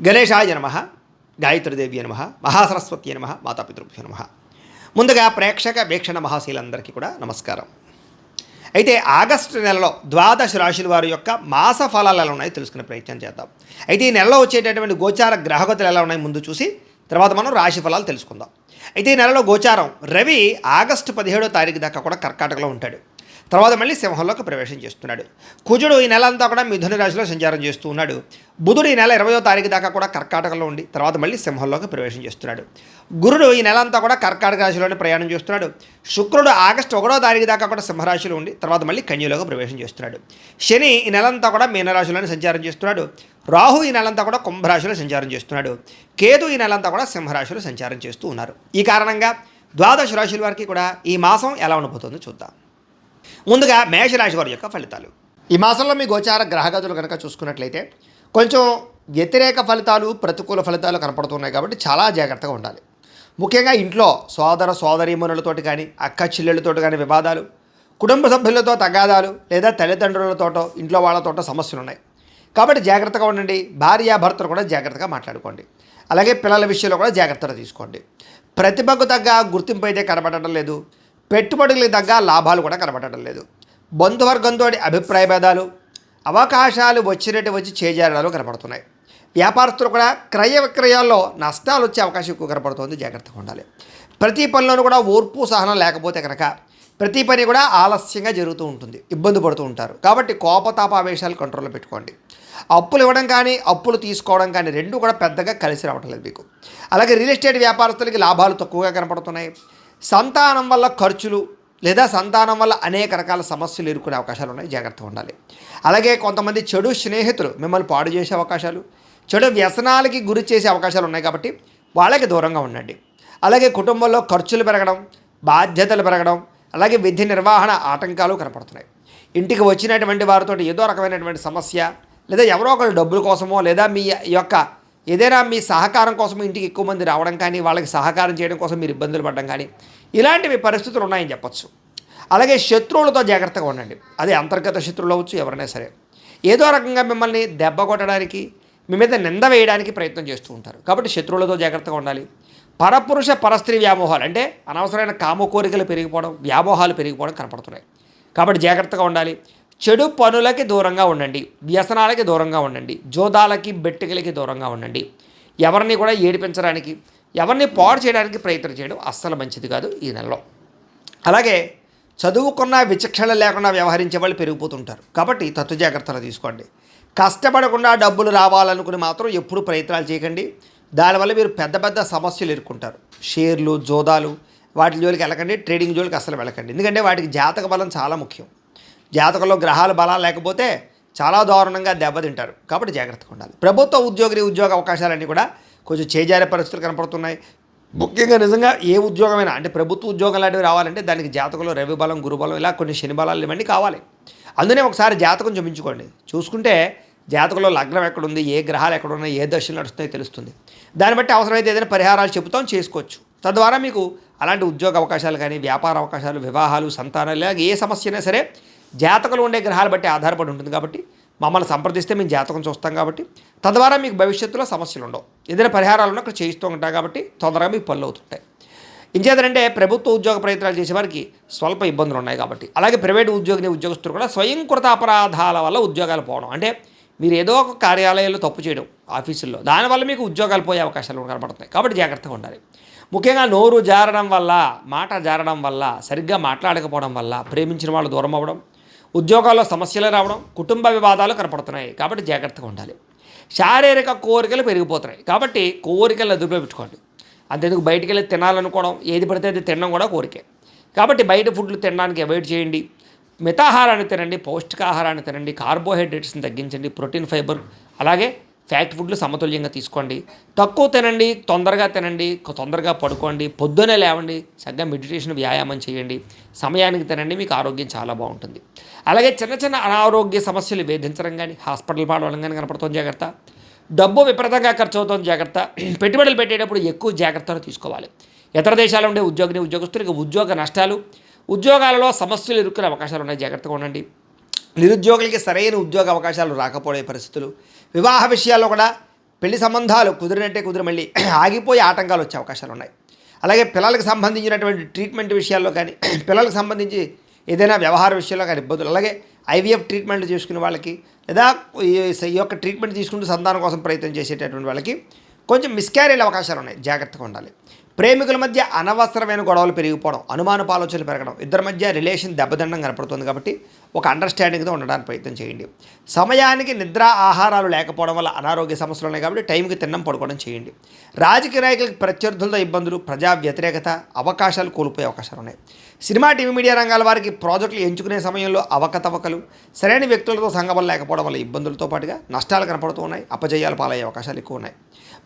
గణేశాయ నమః, గాయత్రీదేవి నమః, మహాసరస్వతి నమః, మాతాపితృభ్యో నమః. ముందుగా ప్రేక్షక వీక్షణ మహాశీలందరికీ కూడా నమస్కారం. అయితే ఆగస్టు నెలలో ద్వాదశ రాశుల వారి యొక్క మాస ఫలాలు ఎలా ఉన్నాయో తెలుసుకునే ప్రయత్నం చేద్దాం. అయితే ఈ నెలలో వచ్చేటటువంటి గోచార గ్రహగతులు ఎలా ఉన్నాయి ముందు చూసి తర్వాత మనం రాశి ఫలాలు తెలుసుకుందాం. అయితే ఈ నెలలో గోచారం రవి ఆగస్టు 17వ తారీఖు దాకా కూడా కర్కాటకలో ఉంటాడు. తర్వాత మళ్ళీ సింహంలోకి ప్రవేశం చేస్తున్నాడు. కుజుడు ఈ నెల అంతా కూడా మిథున రాశిలో సంచారం చేస్తూ ఉన్నాడు. బుధుడు ఈ నెల 20వ తారీఖు దాకా కూడా కర్కాటకలో ఉండి తర్వాత మళ్ళీ సింహంలోకి ప్రవేశం చేస్తున్నాడు. గురుడు ఈ నెల అంతా కూడా కర్కాటక రాశిలోనే ప్రయాణం చేస్తున్నాడు. శుక్రుడు ఆగస్టు 1వ తారీఖు దాకా కూడా సింహరాశిలో ఉండి తర్వాత మళ్ళీ కన్యలోకి ప్రవేశం చేస్తున్నాడు. శని ఈ నెలంతా కూడా మీనరాశిలోనే సంచారం చేస్తున్నాడు. రాహు ఈ నెలంతా కూడా కుంభరాశిలో సంచారం చేస్తున్నాడు. కేతు ఈ నెలంతా కూడా సింహరాశిలో సంచారం చేస్తూ ఉన్నారు. ఈ కారణంగా ద్వాదశ రాశుల వారికి కూడా ఈ మాసం ఎలా ఉండబోతుందో చూద్దాం. ముందుగా మేషరాశి వారి యొక్క ఫలితాలు. ఈ మాసంలో మీ గోచార గ్రహగతులు కనుక చూసుకున్నట్లయితే కొంచెం వ్యతిరేక ఫలితాలు, ప్రతికూల ఫలితాలు కనపడుతున్నాయి కాబట్టి చాలా జాగ్రత్తగా ఉండాలి. ముఖ్యంగా ఇంట్లో సోదర సోదరీమణులతోటి కానీ అక్క చెల్లెళ్ళతోటి కానీ వివాదాలు, కుటుంబ సభ్యులతో తగాదాలు లేదా తల్లిదండ్రులతోటో ఇంట్లో వాళ్ళతోటో సమస్యలు ఉన్నాయి కాబట్టి జాగ్రత్తగా ఉండండి. భార్యాభర్తలు కూడా జాగ్రత్తగా మాట్లాడుకోండి. అలాగే పిల్లల విషయంలో కూడా జాగ్రత్తలు తీసుకోండి. ప్రతిభకు తగ్గ గుర్తింపు అయితే కనబడటం లేదు. పెట్టుబడులకు తగ్గ లాభాలు కూడా కనబడటం లేదు. బంధువర్గంతో అభిప్రాయ భేదాలు, అవకాశాలు వచ్చినట్టు వచ్చి చేజారాలు కనపడుతున్నాయి. వ్యాపారస్తులు కూడా క్రయ విక్రయాల్లో నష్టాలు వచ్చే అవకాశం ఎక్కువ కనపడుతుంది. జాగ్రత్తగా ఉండాలి. ప్రతి పనిలోనూ కూడా ఓర్పు సహనం లేకపోతే కనుక ప్రతి పని కూడా ఆలస్యంగా జరుగుతూ ఉంటుంది, ఇబ్బంది పడుతూ ఉంటారు. కాబట్టి కోపతాపావేశాలు కంట్రోల్లో పెట్టుకోండి. అప్పులు ఇవ్వడం కానీ అప్పులు తీసుకోవడం కానీ రెండు కూడా పెద్దగా కలిసి రావటం లేదు మీకు. అలాగే రియల్ ఎస్టేట్ వ్యాపారస్తులకి లాభాలు తక్కువగా కనపడుతున్నాయి. సంతానం వల్ల ఖర్చులు లేదా సంతానం వల్ల అనేక రకాల సమస్యలు ఎదుర్కొనే అవకాశాలు ఉన్నాయి. జాగ్రత్తగా ఉండాలి. అలాగే కొంతమంది చెడు స్నేహితులు మిమ్మల్ని పాడు చేసే అవకాశాలు, చెడు వ్యసనాలకి గురి చేసే అవకాశాలు ఉన్నాయి కాబట్టి వాళ్ళకి దూరంగా ఉండండి. అలాగే కుటుంబంలో ఖర్చులు పెరగడం, బాధ్యతలు పెరగడం, అలాగే విధి నిర్వహణ ఆటంకాలు కనపడుతున్నాయి. ఇంటికి వచ్చినటువంటి వారితో ఏదో రకమైనటువంటి సమస్య లేదా ఎవరో ఒకరు డబ్బుల కోసమో లేదా మీ యొక్క ఏదైనా మీ సహకారం కోసం ఇంటికి ఎక్కువ మంది రావడం కానీ వాళ్ళకి సహకారం చేయడం కోసం మీరు ఇబ్బందులు పడడం కానీ ఇలాంటివి పరిస్థితులు ఉన్నాయని చెప్పచ్చు. అలాగే శత్రువులతో జాగ్రత్తగా ఉండండి. అదే అంతర్గత శత్రువులు అవ్వచ్చు, ఎవరైనా సరే ఏదో రకంగా మిమ్మల్ని దెబ్బ కొట్టడానికి, మీ మీద నింద వేయడానికి ప్రయత్నం చేస్తూ ఉంటారు కాబట్టి శత్రువులతో జాగ్రత్తగా ఉండాలి. పరపురుష పరస్త్రీ వ్యామోహాలు అంటే అనవసరమైన కామ కోరికలు పెరిగిపోవడం, వ్యామోహాలు పెరిగిపోవడం కనపడుతున్నాయి కాబట్టి జాగ్రత్తగా ఉండాలి. చెడు పనులకి దూరంగా ఉండండి, వ్యసనాలకి దూరంగా ఉండండి, జోదాలకి బెట్టికలకి దూరంగా ఉండండి. ఎవరిని కూడా ఏడిపించడానికి, ఎవరిని పాడు చేయడానికి ప్రయత్నం చేయడం అస్సలు మంచిది కాదు ఈ నెలలో. అలాగే చదువుకున్న విచక్షణ లేకుండా వ్యవహరించే వాళ్ళు పెరిగిపోతుంటారు కాబట్టి తత్వ జాగ్రత్తలు తీసుకోండి. కష్టపడకుండా డబ్బులు రావాలనుకుని మాత్రం ఎప్పుడు ప్రయత్నాలు చేయకండి. దానివల్ల మీరు పెద్ద పెద్ద సమస్యలు ఎదుర్కొంటారు. షేర్లు, జోదాలు వాటి జోలికి వెళ్ళకండి. ట్రేడింగ్ జోలికి అస్సలు వెళ్ళకండి. ఎందుకంటే వాటికి జాతక బలం చాలా ముఖ్యం. జాతకంలో గ్రహాల బలాలు లేకపోతే చాలా దారుణంగా దెబ్బతింటారు కాబట్టి జాగ్రత్తగా ఉండాలి. ప్రభుత్వ ఉద్యోగ అవకాశాలన్నీ కూడా కొంచెం చేజారే పరిస్థితులు కనపడుతున్నాయి. ముఖ్యంగా నిజంగా ఏ ఉద్యోగమైనా అంటే ప్రభుత్వ ఉద్యోగం లాంటివి రావాలంటే దానికి జాతకంలో రవి బలం, గురుబలం ఇలా కొన్ని శని బలాలు ఇవన్నీ కావాలి. అందునే ఒకసారి జాతకం చూపించుకోండి. చూసుకుంటే జాతకంలో లగ్నం ఎక్కడుంది, ఏ గ్రహాలు ఎక్కడున్నాయి, ఏ దశలు నడుస్తున్నాయో తెలుస్తుంది. దాన్ని బట్టి అవసరమైతే ఏదైనా పరిహారాలు చెబుతాం, చేసుకోవచ్చు. తద్వారా మీకు అలాంటి ఉద్యోగ అవకాశాలు కానీ, వ్యాపార అవకాశాలు, వివాహాలు, సంతానాలు ఇలా ఏ సమస్య అయినా సరే జాతకంలో ఉండే గ్రహాలు బట్టి ఆధారపడి ఉంటుంది కాబట్టి మమ్మల్ని సంప్రదిస్తే మేము జాతకం చూస్తాం కాబట్టి తద్వారా మీకు భవిష్యత్తులో సమస్యలు ఉండవు. ఏదైనా పరిహారాలు ఉన్నా అక్కడ చేయిస్తూ ఉంటాం కాబట్టి తొందరగా మీకు పనులు అవుతుంటాయి. ఇంకేదంటే ప్రభుత్వ ఉద్యోగ ప్రయత్నాలు చేసేవారికి స్వల్ప ఇబ్బందులు ఉన్నాయి కాబట్టి. అలాగే ప్రైవేటు ఉద్యోగస్తులు కూడా స్వయంకృత అపరాధాల వల్ల ఉద్యోగాలు పోవడం అంటే మీరు ఏదో ఒక కార్యాలయాల్లో తప్పు చేయడం ఆఫీసుల్లో, దానివల్ల మీకు ఉద్యోగాలు పోయే అవకాశాలు కనబడుతున్నాయి కాబట్టి జాగ్రత్తగా ఉండాలి. ముఖ్యంగా నోరు జారడం వల్ల, మాట జారడం వల్ల, సరిగ్గా మాట్లాడకపోవడం వల్ల ప్రేమించిన వాళ్ళు దూరం అవ్వడం, ఉద్యోగాల్లో సమస్యలు రావడం, కుటుంబ వివాదాలు కనపడుతున్నాయి కాబట్టి జాగ్రత్తగా ఉండాలి. శారీరక కోరికలు పెరిగిపోతున్నాయి కాబట్టి కోరికలు అదుపులో పెట్టుకోండి. అంతేందుకు బయటికి వెళ్ళి తినాలనుకోవడం, ఏది పడితే అది తినడం కూడా కోరికే కాబట్టి బయట ఫుడ్లు తినడానికి అవాయిడ్ చేయండి. మితాహారాన్ని తినండి, పౌష్టికాహారాన్ని తినండి, కార్బోహైడ్రేట్స్ని తగ్గించండి, ప్రోటీన్, ఫైబర్ అలాగే ఫ్యాక్ట్ ఫుడ్లు సమతుల్యంగా తీసుకోండి. తక్కువ తినండి, తొందరగా తినండి, తొందరగా పడుకోండి, పొద్దునే లేవండి, చక్కగా మెడిటేషన్ వ్యాయామం చేయండి, సమయానికి తినండి, మీకు ఆరోగ్యం చాలా బాగుంటుంది. అలాగే చిన్న చిన్న అనారోగ్య సమస్యలు వేధించడం కానీ, హాస్పిటల్ పాడవడం కానీ కనపడుతుంది జాగ్రత్త. డబ్బు విపరీతంగా ఖర్చు అవుతుంది జాగ్రత్త. పెట్టుబడులు పెట్టేటప్పుడు ఎక్కువ జాగ్రత్తలు తీసుకోవాలి. ఇతర దేశాల్లో ఉండే ఉద్యోగస్తులకు ఉద్యోగ నష్టాలు, ఉద్యోగాలలో సమస్యలు ఎదుర్కొనే అవకాశాలు ఉన్నాయి. జాగ్రత్తగా ఉండండి. నిరుద్యోగులకి సరైన ఉద్యోగ అవకాశాలు రాకపోయే పరిస్థితులు, వివాహ విషయాల్లో కూడా పెళ్లి సంబంధాలు కుదిరినట్టే కుదిరి మళ్ళీ ఆగిపోయి ఆటంకాలు వచ్చే అవకాశాలు ఉన్నాయి. అలాగే పిల్లలకు సంబంధించినటువంటి ట్రీట్మెంట్ విషయాల్లో కానీ పిల్లలకు సంబంధించి ఏదైనా వ్యవహార విషయంలో కానీ ఇబ్బందులు, అలాగే ఐవీఎఫ్ ట్రీట్మెంట్లు చేసుకునే వాళ్ళకి లేదా ఈ యొక్క ట్రీట్మెంట్ తీసుకుంటూ సంతానం కోసం ప్రయత్నం చేసేటటువంటి వాళ్ళకి కొంచెం మిస్క్యారేజ్ అవకాశాలు ఉన్నాయి, జాగ్రత్తగా ఉండాలి. ప్రేమికుల మధ్య అనవసరమైన గొడవలు పెరిగిపోవడం, అనుమానపు ఆలోచనలు పెరగడం, ఇద్దరి మధ్య రిలేషన్ దెబ్బతిండం కనపడుతుంది. కాబట్టి ఒక అండర్స్టాండింగ్తో ఉండడానికి ప్రయత్నం చేయండి. సమయానికి నిద్ర ఆహారాలు లేకపోవడం వల్ల అనారోగ్య సమస్యలు ఉన్నాయి కాబట్టి టైంకి తినడం పడుకోవడం చేయండి. రాజకీయ నాయకులకు ప్రత్యర్థులతో ఇబ్బందులు, ప్రజా వ్యతిరేకత, అవకాశాలు కోల్పోయే అవకాశాలు ఉన్నాయి. సినిమా టీవీ మీడియా రంగాల వారికి ప్రాజెక్టులు ఎంచుకునే సమయంలో అవకతవకలు, సరైన వ్యక్తులతో సంగమం లేకపోవడం వల్ల ఇబ్బందులతో పాటుగా నష్టాలు కనపడుతూ ఉన్నాయి. అపజయాలు పాలయ్యే అవకాశాలు ఎక్కువ ఉన్నాయి.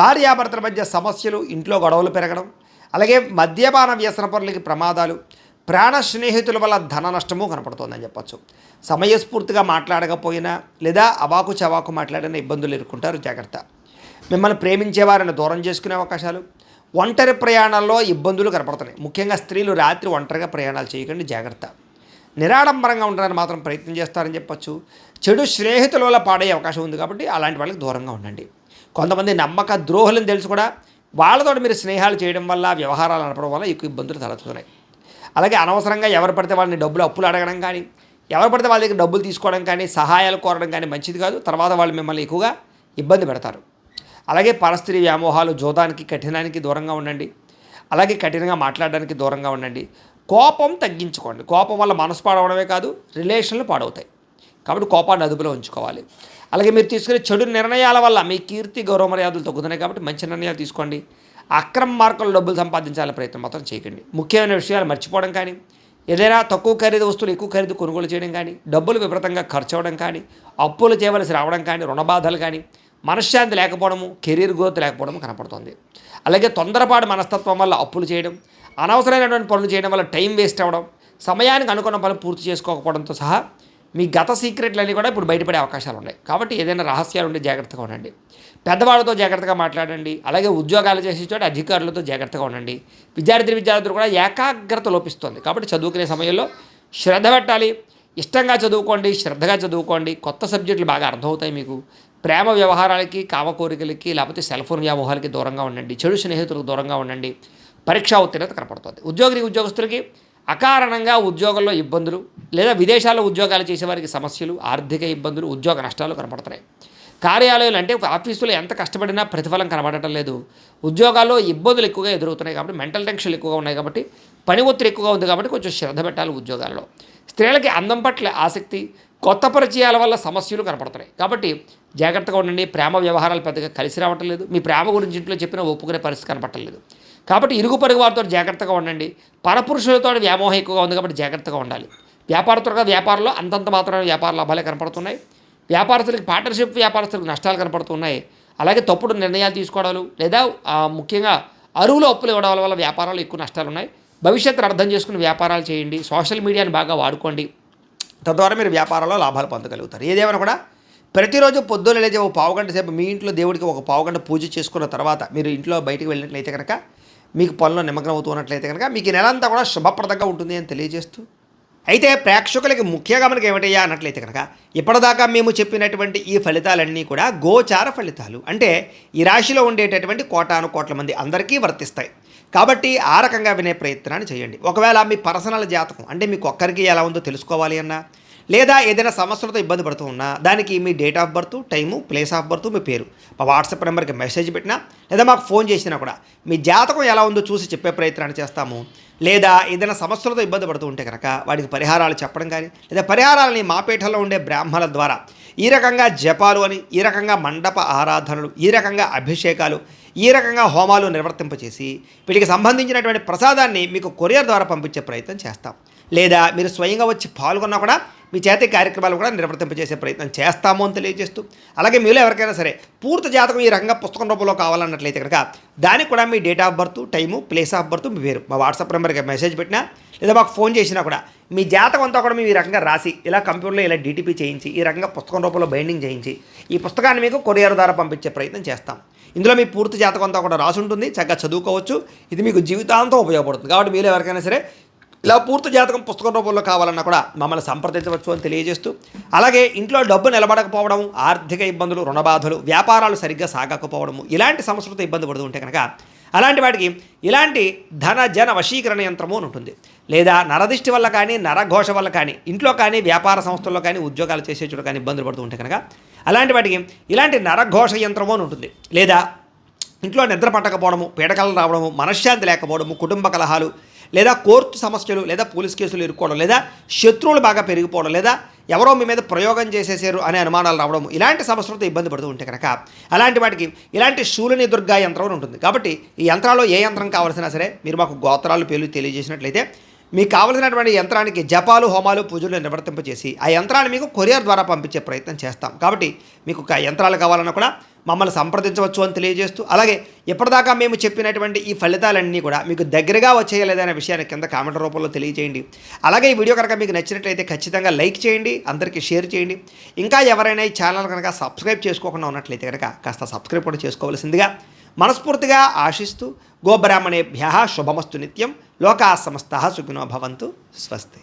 భార్యాభర్తల మధ్య సమస్యలు, ఇంట్లో గొడవలు పెరగడం, అలాగే మద్యపాన వ్యసన పరులకి ప్రమాదాలు, ప్రాణ స్నేహితుల వల్ల ధన నష్టము కనపడుతోందని చెప్పచ్చు. సమయస్ఫూర్తిగా మాట్లాడకపోయినా లేదా అవాకు చవాకు మాట్లాడిన ఇబ్బందులు ఎదుర్కొంటారు, జాగ్రత్త. మిమ్మల్ని ప్రేమించేవారిని దూరం చేసుకునే అవకాశాలు, ఒంటరి ప్రయాణాల్లో ఇబ్బందులు కనపడుతున్నాయి. ముఖ్యంగా స్త్రీలు రాత్రి ఒంటరిగా ప్రయాణాలు చేయకండి, జాగ్రత్త. నిరాడంబరంగా ఉండడానికి మాత్రం ప్రయత్నం చేస్తారని చెప్పచ్చు. చెడు స్నేహితుల వల్ల పాడే అవకాశం ఉంది కాబట్టి అలాంటి వాళ్ళకి దూరంగా ఉండండి. కొంతమంది నమ్మక ద్రోహులను తెలుసు కూడా వాళ్ళతో మీరు స్నేహాలు చేయడం వల్ల, వ్యవహారాలు నడపడం వల్ల ఎక్కువ ఇబ్బందులు తలెత్తుతున్నాయి. అలాగే అనవసరంగా ఎవరు పడితే వాళ్ళని డబ్బులు అప్పులు అడగడం కానీ, ఎవరు పడితే వాళ్ళ దగ్గర డబ్బులు తీసుకోవడం కానీ, సహాయాలు కోరడం కానీ మంచిది కాదు. తర్వాత వాళ్ళు మిమ్మల్ని ఎక్కువగా ఇబ్బంది పెడతారు. అలాగే పరస్త్రీ వ్యామోహాలు, జోదానికి, కఠినానికి దూరంగా ఉండండి. అలాగే కఠినంగా మాట్లాడడానికి దూరంగా ఉండండి. కోపం తగ్గించుకోండి. కోపం వల్ల మనసు పాడవడమే కాదు, రిలేషన్లు పాడవుతాయి. కాబట్టి కోపాన్ని అదుపులో ఉంచుకోవాలి. అలాగే మీరు తీసుకునే చెడు నిర్ణయాల వల్ల మీ కీర్తి, గౌరవ మర్యాదలు తగ్గుతున్నాయి కాబట్టి మంచి నిర్ణయాలు తీసుకోండి. అక్రమ మార్గంలో డబ్బులు సంపాదించాలనే ప్రయత్నం మాత్రం చేయకండి. ముఖ్యమైన విషయాలు మర్చిపోవడం కానీ, ఏదైనా తక్కువ ఖరీదు వస్తువులు ఎక్కువ ఖరీదు కొనుగోలు చేయడం కానీ, డబ్బులు విపరీతంగా ఖర్చు అవ్వడం కానీ, అప్పులు చేయవలసి రావడం కానీ, రుణబాధలు కానీ, మనశ్శాంతి లేకపోవడము, కెరీర్ గ్రోత్ లేకపోవడం కనపడుతుంది. అలాగే తొందరపాటు మనస్తత్వం వల్ల అప్పులు చేయడం, అనవసరమైనటువంటి పనులు చేయడం వల్ల టైం వేస్ట్ అవ్వడం, సమయానికి అనుకున్న పనులు పూర్తి చేసుకోకపోవడంతో సహా మీ గత సీక్రెట్లన్నీ కూడా ఇప్పుడు బయటపడే అవకాశాలు ఉన్నాయి. కాబట్టి ఏదైనా రహస్యాలు ఉంటే జాగ్రత్తగా ఉండండి. పెద్దవాళ్ళతో జాగ్రత్తగా మాట్లాడండి. అలాగే ఉద్యోగాలు చేసే చోట అధికారులతో జాగ్రత్తగా ఉండండి. విద్యార్థులు కూడా ఏకాగ్రత లోపిస్తుంది. కాబట్టి చదువుకునే సమయంలో శ్రద్ధ పెట్టాలి. ఇష్టంగా చదువుకోండి, శ్రద్ధగా చదువుకోండి. కొత్త సబ్జెక్టులు బాగా అర్థమవుతాయి మీకు. ప్రేమ వ్యవహారాలకి, కామ కోరికలకి, లేకపోతే సెల్ ఫోన్ వ్యామోహాలకి దూరంగా ఉండండి. చెడు స్నేహితులకు దూరంగా ఉండండి. పరీక్షా ఉత్తీర్ణత కనపడుతుంది. ఉద్యోగస్తులకి అకారణంగా ఉద్యోగంలో ఇబ్బందులు, లేదా విదేశాల్లో ఉద్యోగాలు చేసేవారికి సమస్యలు, ఆర్థిక ఇబ్బందులు, ఉద్యోగ నష్టాలు కనపడుతున్నాయి. కార్యాలయాలు అంటే ఒక ఆఫీసులో ఎంత కష్టపడినా ప్రతిఫలం కనబడటం లేదు. ఉద్యోగాల్లో ఇబ్బందులు ఎక్కువగా ఎదురవుతున్నాయి కాబట్టి, మెంటల్ టెన్షన్లు ఎక్కువగా ఉన్నాయి కాబట్టి, పని ఒత్తిడి ఎక్కువగా ఉంది కాబట్టి కొంచెం శ్రద్ధ పెట్టాలి ఉద్యోగాల్లో. స్త్రీలకి అందం పట్ల ఆసక్తి, కొత్త పరిచయాల వల్ల సమస్యలు కనపడుతున్నాయి కాబట్టి జాగ్రత్తగా ఉండండి. ప్రేమ వ్యవహారాలు పెద్దగా కలిసి రావటం లేదు. మీ ప్రేమ గురించి ఇంట్లో చెప్పినా ఒప్పుకునే పరిస్థితి కనపడలేదు. కాబట్టి ఇరుగు పొరుగు వారితో జాగ్రత్తగా ఉండండి. పరపురుషులతో వ్యామోహం ఎక్కువగా ఉంది కాబట్టి జాగ్రత్తగా ఉండాలి. వ్యాపారంలో అంతంత మాత్రమే వ్యాపార లాభాలే కనపడుతున్నాయి. వ్యాపారస్తులకి, పార్ట్నర్షిప్ వ్యాపారస్తులకు నష్టాలు కనపడుతున్నాయి. అలాగే తప్పుడు నిర్ణయాలు తీసుకోవడాలు, లేదా ముఖ్యంగా అరువులో అప్పులు ఇవ్వడం వల్ల వ్యాపారాలు ఎక్కువ నష్టాలు ఉన్నాయి. భవిష్యత్తును అర్థం చేసుకుని వ్యాపారాలు చేయండి. సోషల్ మీడియాని బాగా వాడుకోండి. తద్వారా మీరు వ్యాపారంలో లాభాలు పొందగలుగుతారు. ఏదేమైనా కూడా ప్రతిరోజు పొద్దున్న లేచి ఒక పావుగంట సేపు మీ ఇంట్లో దేవుడికి ఒక పావుగంట పూజ చేసుకున్న తర్వాత మీరు ఇంట్లో బయటికి వెళ్ళినట్లయితే కనుక, మీకు పనుల్లో నిమగ్నం అవుతున్నట్లయితే కనుక మీకు ఈ నెలంతా కూడా శుభప్రదంగా ఉంటుంది అని తెలియజేస్తూ, అయితే ప్రేక్షకులకి ముఖ్యంగా మనకి ఏమిటయ్యా అన్నట్లయితే కనుక, ఇప్పటిదాకా మేము చెప్పినటువంటి ఈ ఫలితాలన్నీ కూడా గోచార ఫలితాలు. అంటే ఈ రాశిలో ఉండేటటువంటి కోటాను కోట్ల మంది అందరికీ వర్తిస్తాయి. కాబట్టి ఆ రకంగా వినే ప్రయత్నాన్ని చేయండి. ఒకవేళ మీ పర్సనల్ జాతకం అంటే మీకు ఒక్కరికి ఎలా ఉందో తెలుసుకోవాలి అన్నా, లేదా ఏదైనా సమస్యలతో ఇబ్బంది పడుతూ ఉన్నా, దానికి మీ date of birth, time, place of birth, మీ పేరు మా వాట్సాప్ నెంబర్కి మెసేజ్ పెట్టినా, లేదా మాకు ఫోన్ చేసినా కూడా మీ జాతకం ఎలా ఉందో చూసి చెప్పే ప్రయత్నాన్ని చేస్తాము. లేదా ఏదైనా సమస్యలతో ఇబ్బంది పడుతూ ఉంటే కనుక వాటికి పరిహారాలు చెప్పడం కానీ, లేదా పరిహారాలని మా పీఠంలో ఉండే బ్రాహ్మణుల ద్వారా ఈ రకంగా జపాలు అని, ఈ రకంగా మండప ఆరాధనలు, ఈ రకంగా అభిషేకాలు, ఈ రకంగా హోమాలు నిర్వర్తింపచేసి వీటికి సంబంధించినటువంటి ప్రసాదాన్ని మీకు కొరియర్ ద్వారా పంపించే ప్రయత్నం చేస్తాం. లేదా మీరు స్వయంగా వచ్చి పాల్గొన్నా కూడా మీ చేతి కార్యక్రమాలు కూడా నిర్వర్తింపజేసే ప్రయత్నం చేస్తాము అని తెలియజేస్తూ, అలాగే మీలో ఎవరికైనా సరే పూర్తి జాతకం ఈ రకంగా పుస్తకం రూపంలో కావాలన్నట్లయితే కనుక దానికి కూడా మీ date of birth, time, place of birth, మీ పేరు మా వాట్సాప్ నెంబర్కి మెసేజ్ పెట్టినా, లేదా మాకు ఫోన్ చేసినా కూడా మీ జాతకం అంతా కూడా మేము ఈ రకంగా రాసి, ఇలా కంప్యూటర్లో ఇలా డీటీపీ చేయించి, ఈ రకంగా పుస్తకం రూపంలో బైండింగ్ చేయించి ఈ పుస్తకాన్ని మీకు కొరియర్ ద్వారా పంపించే ప్రయత్నం చేస్తాం. ఇందులో మీ పూర్తి జాతకం అంతా కూడా రాసి ఉంటుంది. చక్కగా చదువుకోవచ్చు. ఇది మీకు జీవితాంతం ఉపయోగపడుతుంది. కాబట్టి మీరు ఎవరికైనా సరే ఇలా పూర్తి జాతకం పుస్తకం రూపంలో కావాలన్నా కూడా మమ్మల్ని సంప్రదించవచ్చు అని తెలియజేస్తూ, అలాగే ఇంట్లో డబ్బు నిలబడకపోవడం, ఆర్థిక ఇబ్బందులు, రుణబాధలు, వ్యాపారాలు సరిగ్గా సాగకపోవడము, ఇలాంటి సమస్యలతో ఇబ్బంది పడుతూ ఉంటే కనుక అలాంటి వాటికి ఇలాంటి ధన జన వశీకరణ యంత్రము అని ఉంటుంది. లేదా నరదిష్టి వల్ల కానీ, నరఘోష వల్ల కానీ, ఇంట్లో కానీ, వ్యాపార సంస్థల్లో కానీ, ఉద్యోగాలు చేసే చోట కానీ ఇబ్బందులు పడుతూ ఉంటే కనుక అలాంటి వాటికి ఇలాంటి నరఘోష యంత్రము అని ఉంటుంది. లేదా ఇంట్లో నిద్ర పట్టకపోవడము, పీడకలు రావడము, మనశ్శాంతి లేకపోవడము, కుటుంబ కలహాలు, లేదా కోర్టు సమస్యలు, లేదా పోలీస్ కేసులు ఇరుక్కోవడం, లేదా శత్రువులు బాగా పెరిగిపోవడం, లేదా ఎవరో మీ మీద ప్రయోగం చేసేసారు అనే అనుమానాలు రావడం, ఇలాంటి సమస్యలతో ఇబ్బంది పడుతూ ఉంటే కనుక అలాంటి వాటికి ఇలాంటి శూలిని దుర్గా యంత్రం అని ఉంటుంది. కాబట్టి ఈ యంత్రాల్లో ఏ యంత్రం కావాల్సినా సరే మీరు మాకు గోత్రాలు పేర్లు తెలియజేసినట్లయితే మీకు కావలసినటువంటి యంత్రానికి జపాలు, హోమాలు, పూజలు నిర్వర్తింపజేసి ఆ యంత్రాన్ని మీకు కొరియర్ ద్వారా పంపించే ప్రయత్నం చేస్తాం. కాబట్టి మీకు యంత్రాలు కావాలన్నా కూడా మమ్మల్ని సంప్రదించవచ్చు అని తెలియజేస్తూ, అలాగే ఇప్పటిదాకా మేము చెప్పినటువంటి ఈ ఫలితాలన్నీ కూడా మీకు దగ్గరగా వచ్చేయలేదనే విషయాన్ని కింద కామెంట్ రూపంలో తెలియజేయండి. అలాగే ఈ వీడియో కనుక మీకు నచ్చినట్లయితే ఖచ్చితంగా లైక్ చేయండి, అందరికీ షేర్ చేయండి. ఇంకా ఎవరైనా ఈ ఛానల్ కనుక సబ్స్క్రైబ్ చేసుకోకుండా ఉన్నట్లయితే కనుక కాస్త సబ్స్క్రైబ్ కూడా చేసుకోవాల్సిందిగా మనస్ఫూర్తిగా ఆశిస్తూ, గోబ్రాహ్మణేభ్యః శుభమస్తు నిత్యం, లోకాः సమస్తాः సుఖినో భవంతు, స్వస్తి.